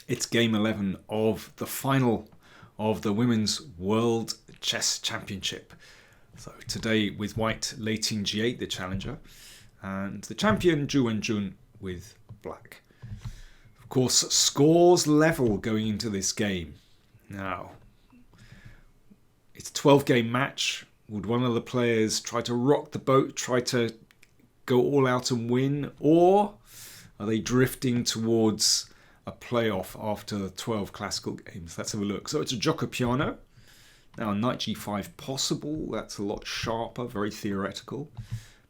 It's game 11 of the final of the Women's World Chess Championship. So today with white, Lei Tingjie, the challenger, and the champion, Wenjun, with black. Of course, scores level going into this game. Now, it's a 12-game match. Would one of the players try to rock the boat, try to go all out and win, or are they drifting towards a playoff after the 12 classical games? Let's have a look. So it's a gioco piano. Now knight g5 possible. That's a lot sharper, very theoretical.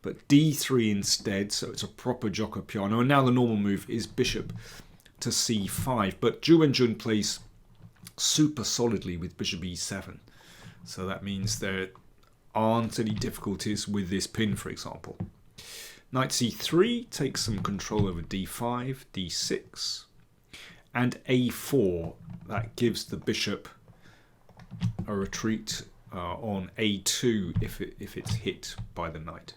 But d3 instead, so it's a proper gioco piano. And now the normal move is bishop to c5. But Wenjun plays super solidly with bishop e7. So that means there aren't any difficulties with this pin, for example. Knight c3 takes some control over d5, d6, and a4. That gives the bishop a retreat on a2 if it's hit by the knight.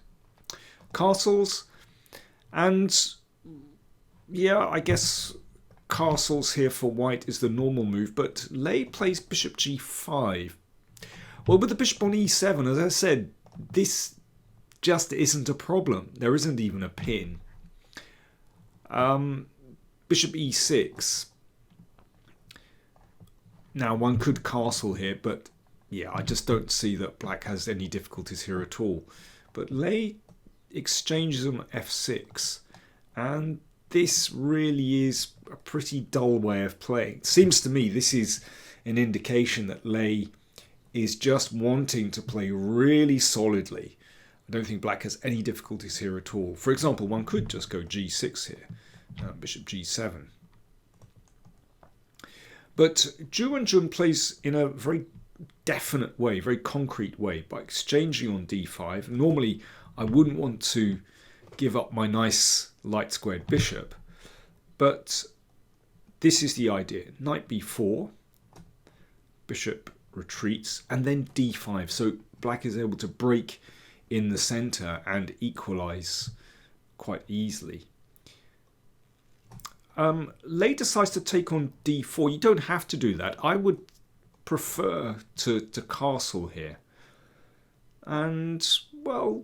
Castles, and yeah, I guess castles here for white is the normal move, but Lei plays bishop g5. Well, with the bishop on e7, as I said, this just isn't a problem. There isn't even a pin. Bishop e6. Now, one could castle here, but yeah, I just don't see that black has any difficulties here at all. But Lei exchanges on f6, and this really is a pretty dull way of playing. It seems to me this is an indication that Lei is just wanting to play really solidly. I don't think black has any difficulties here at all. For example, one could just go g6 here, bishop g7. But Wenjun plays in a very definite way, very concrete way, by exchanging on d5. Normally, I wouldn't want to give up my nice light squared bishop, but this is the idea. Knight b4, bishop retreats, and then d5. So black is able to break in the center and equalize quite easily. Lei decides to take on d4. You don't have to do that. I would prefer to castle here. And, well,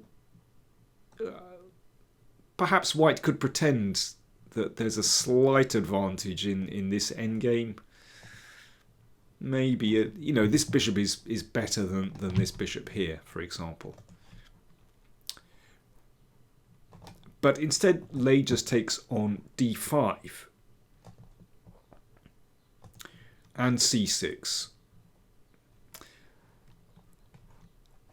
perhaps white could pretend that there's a slight advantage in this endgame. Maybe, this bishop is better than this bishop here, for example. But instead, Lei just takes on d5 and c6.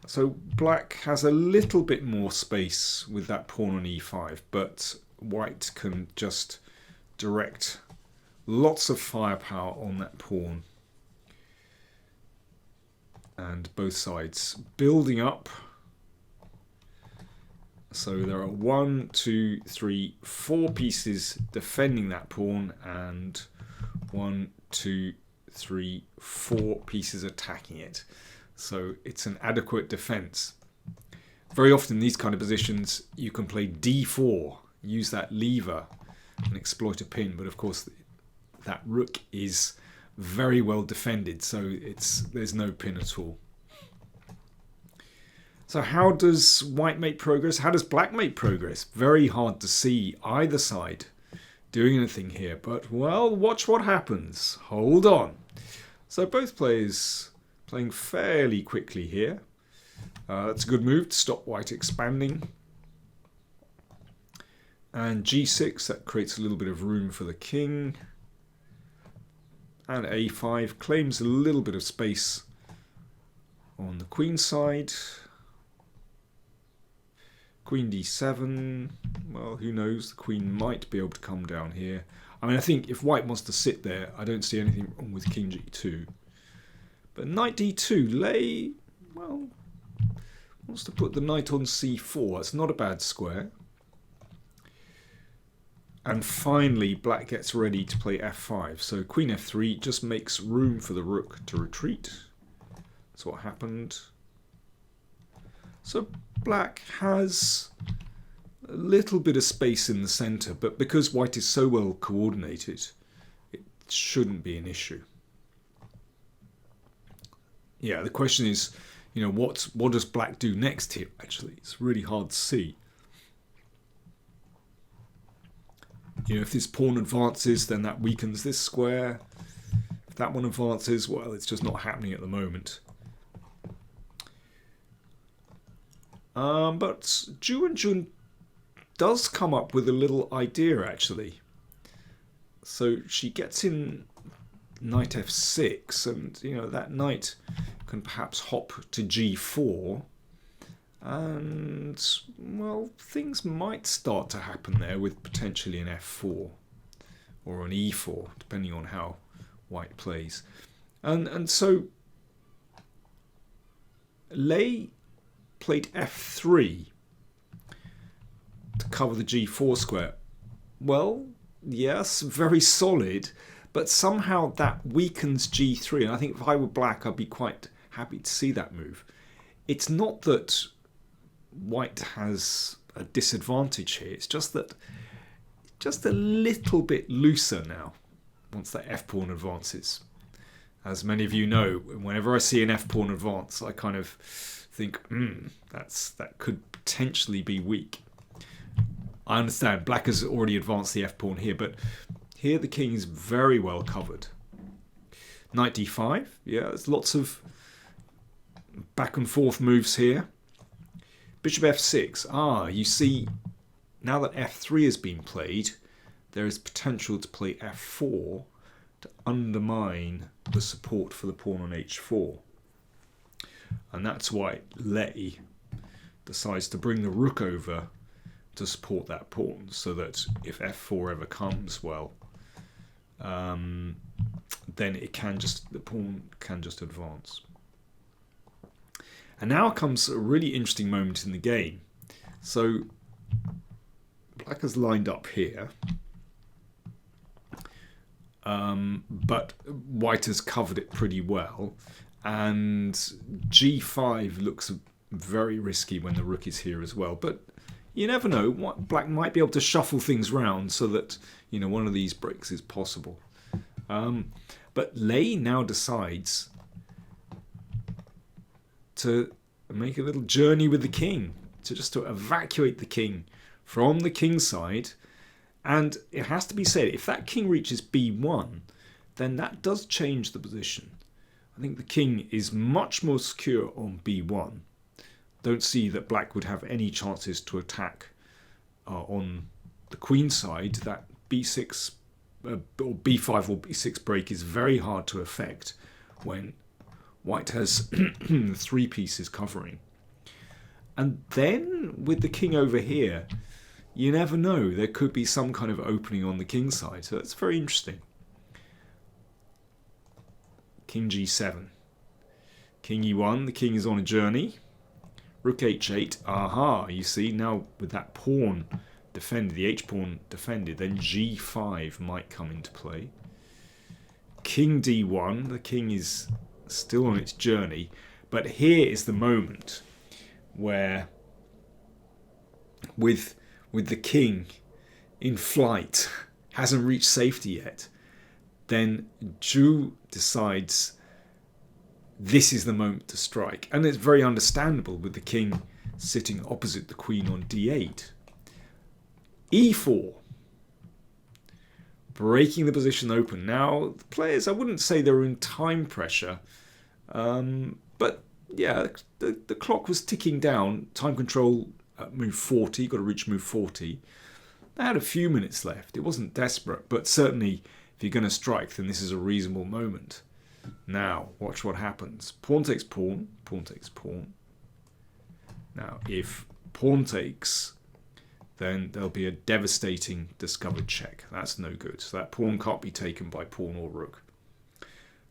So black has a little bit more space with that pawn on e5, but white can just direct lots of firepower on that pawn. And both sides building up. So there are 1, 2, 3, 4 pieces defending that pawn, and 1, 2, 3, 4 pieces attacking it. So it's an adequate defense. Very often in these kind of positions, you can play d4, use that lever and exploit a pin. But of course, that rook is very well defended, so there's no pin at all. So how does white make progress? How does black make progress? Very hard to see either side doing anything here. But, well, watch what happens. Hold on. So both players playing fairly quickly here. That's a good move to stop white expanding. And g6, that creates a little bit of room for the king. And a5 claims a little bit of space on the queen side. Queen d7, well, who knows, the queen might be able to come down here. I mean, I think if white wants to sit there, I don't see anything wrong with king g2. But knight d2, Lei, well, wants to put the knight on c4. That's not a bad square. And finally, black gets ready to play f5. So queen f3 just makes room for the rook to retreat. That's what happened. So black has a little bit of space in the center, but because white is so well coordinated, shouldn't be an issue. Yeah, the question is, what does black do next here? Actually, it's really hard to see. If this pawn advances, then that weakens this square. If that one advances, well, it's just not happening at the moment. But Wenjun does come up with a little idea, actually. So she gets in knight f6, and that knight can perhaps hop to g4, and well, things might start to happen there with potentially an f4 or an e4, depending on how white plays. And so Lei played f3 to cover the g4 square. Well, yes, very solid, but somehow that weakens g3, and I think if I were black, I'd be quite happy to see that move. It's not that white has a disadvantage here, it's just that just a little bit looser now once that f-pawn advances. As many of you know, whenever I see an f-pawn advance, I kind of think, that could potentially be weak. I understand black has already advanced the f-pawn here, but here the king is very well covered. Knight d5, yeah, there's lots of back and forth moves here. Bishop f6, you see, now that f3 has been played, there is potential to play f4 to undermine the support for the pawn on h4. And that's why Lei decides to bring the rook over to support that pawn, so that if f4 ever comes, well, then the pawn can just advance. And now comes a really interesting moment in the game. So black has lined up here, but white has covered it pretty well, and g5 looks very risky when the rook is here as well. But you never know, black might be able to shuffle things round so that one of these breaks is possible. But Lei now decides to make a little journey with the king, to evacuate the king from the king's side. And it has to be said, if that king reaches b1, then that does change the position. I think the king is much more secure on b1. Don't see that black would have any chances to attack on the queen side. That b6 or b5 or b6 break is very hard to effect when white has three pieces covering. And then with the king over here, you never know, there could be some kind of opening on the king side. So that's very interesting. King g7. King e1, the king is on a journey. Rook h8, you see, now with that pawn defended, the h-pawn defended, then g5 might come into play. King d1, the king is still on its journey, but here is the moment where, with the king in flight, hasn't reached safety yet, then Zhu decides this is the moment to strike. And it's very understandable with the king sitting opposite the queen on d8. e4. Breaking the position open. Now, the players, I wouldn't say they were in time pressure, but yeah, the clock was ticking down. Time control at move 40, got to reach move 40. They had a few minutes left. It wasn't desperate, but certainly if you're going to strike, then this is a reasonable moment. Now, watch what happens. Pawn takes pawn, pawn takes pawn. Now, if pawn takes, then there'll be a devastating discovered check. That's no good. So that pawn can't be taken by pawn or rook.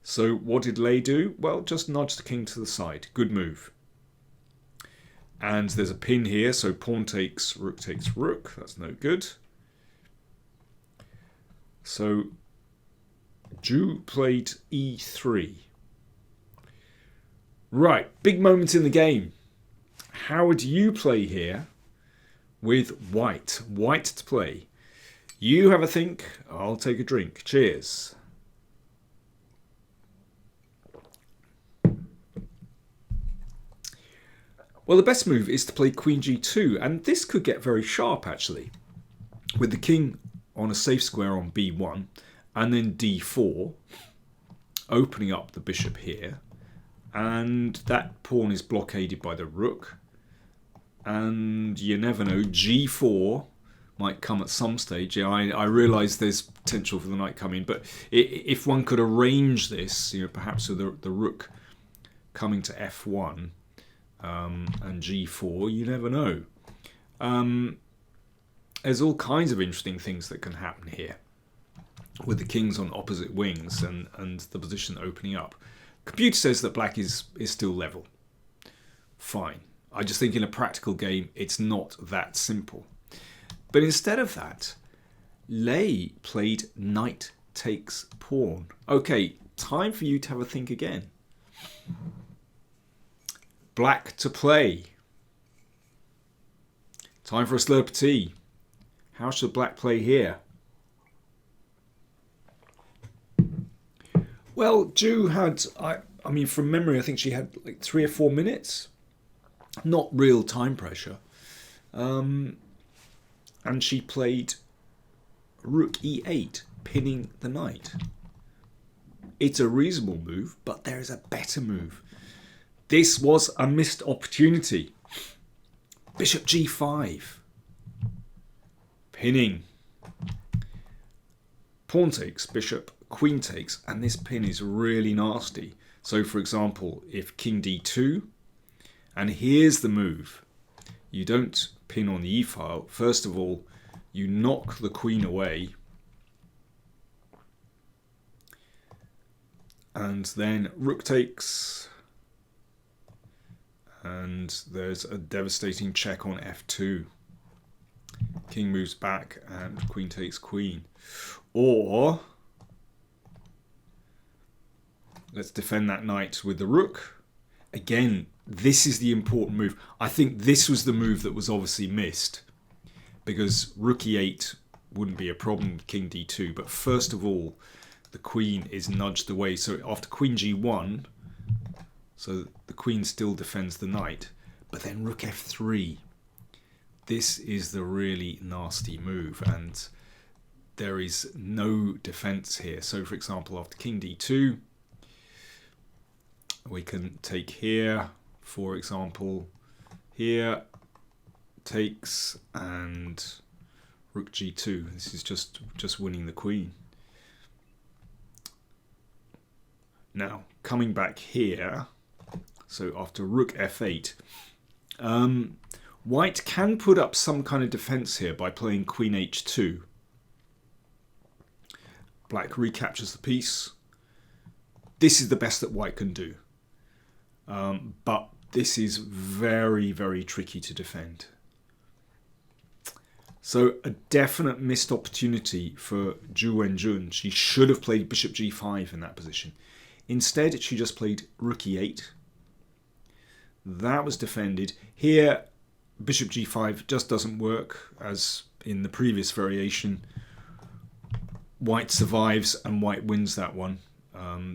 So what did Lei do? Well, just nudge the king to the side. Good move. And there's a pin here, so pawn takes rook. That's no good. So Zhu played e3. Right, big moment in the game. How would you play here with white? White to play. You have a think, I'll take a drink. Cheers. Well, the best move is to play queen g2, and this could get very sharp actually, with the king on a safe square on b1, and then d4, opening up the bishop here, and that pawn is blockaded by the rook, and you never know, g4 might come at some stage. Yeah, I realise there's potential for the knight coming, but if one could arrange this, perhaps with the rook coming to f1 and g4, you never know. There's all kinds of interesting things that can happen here, with the kings on opposite wings and the position opening up. Computer says that black is still level. Fine. I just think in a practical game, it's not that simple. But instead of that, Lei played knight takes pawn. Okay, time for you to have a think again. Black to play. Time for a slurp of tea. How should black play here? Well, Ju had, I mean, from memory, I think she had like 3 or 4 minutes. Not real time pressure. And she played rook e8, pinning the knight. It's a reasonable move, but there is a better move. This was a missed opportunity. Bishop g5. Pinning. Pawn takes, bishop, queen takes, and this pin is really nasty. So, for example, if king d2, and here's the move. You don't pin on the e-file. First of all, you knock the queen away, and then rook takes, and there's a devastating check on f2. King moves back and queen takes queen. Or let's defend that knight with the rook. Again, this is the important move. I think this was the move that was obviously missed, because rook e8 wouldn't be a problem with king d2. But first of all, the queen is nudged away. So after queen g1, so the queen still defends the knight. But then rook f3. This is the really nasty move, and there is no defense here. So for example, after king d2, we can take here, for example, here takes, and rook g2. This is just winning the queen. Now, coming back here, so after rook f8, white can put up some kind of defense here by playing queen h2. Black recaptures the piece. This is the best that white can do. But this is very, very tricky to defend. So a definite missed opportunity for Ju Wenjun. She should have played bishop g5 in that position. Instead, she just played rook e8. That was defended. Here, bishop g5 just doesn't work, as in the previous variation. White survives and white wins that one.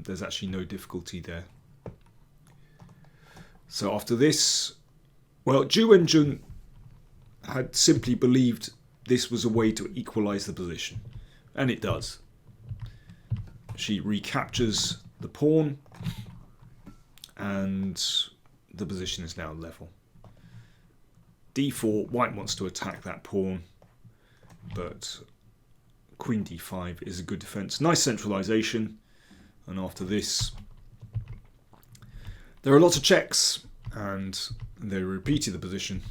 There's actually no difficulty there. So after this, well, Ju Wenjun had simply believed this was a way to equalize the position, and it does. She recaptures the pawn, and the position is now level. d4, white wants to attack that pawn, but queen d5 is a good defense. Nice centralization, and after this, there are lots of checks, and they repeated the position.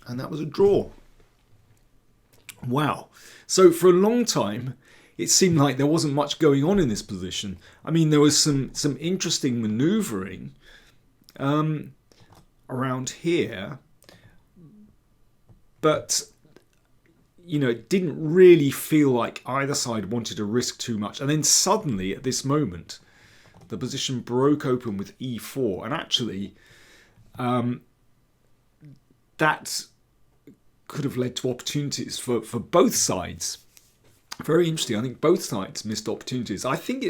And that was a draw. Wow. So for a long time, it seemed like there wasn't much going on in this position. I mean, there was some interesting maneuvering around here, but it didn't really feel like either side wanted to risk too much. And then suddenly, at this moment, the position broke open with e4, and actually that could have led to opportunities for both sides. Very interesting. I think both sides missed opportunities. I think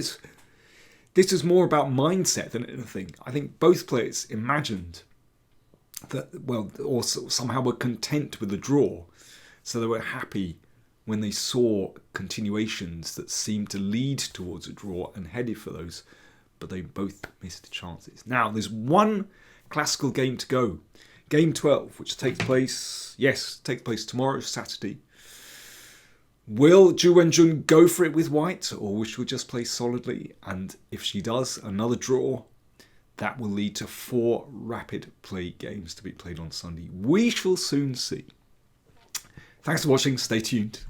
this is more about mindset than anything. I think both players imagined that, well, or somehow were content with the draw. So they were happy when they saw continuations that seemed to lead towards a draw and headed for those, but they both missed chances. Now, there's one classical game to go. Game 12, which takes place tomorrow, Saturday. Will Wenjun go for it with white, or will she just play solidly? And if she does, another draw, that will lead to 4 rapid play games to be played on Sunday. We shall soon see. Thanks for watching. Stay tuned.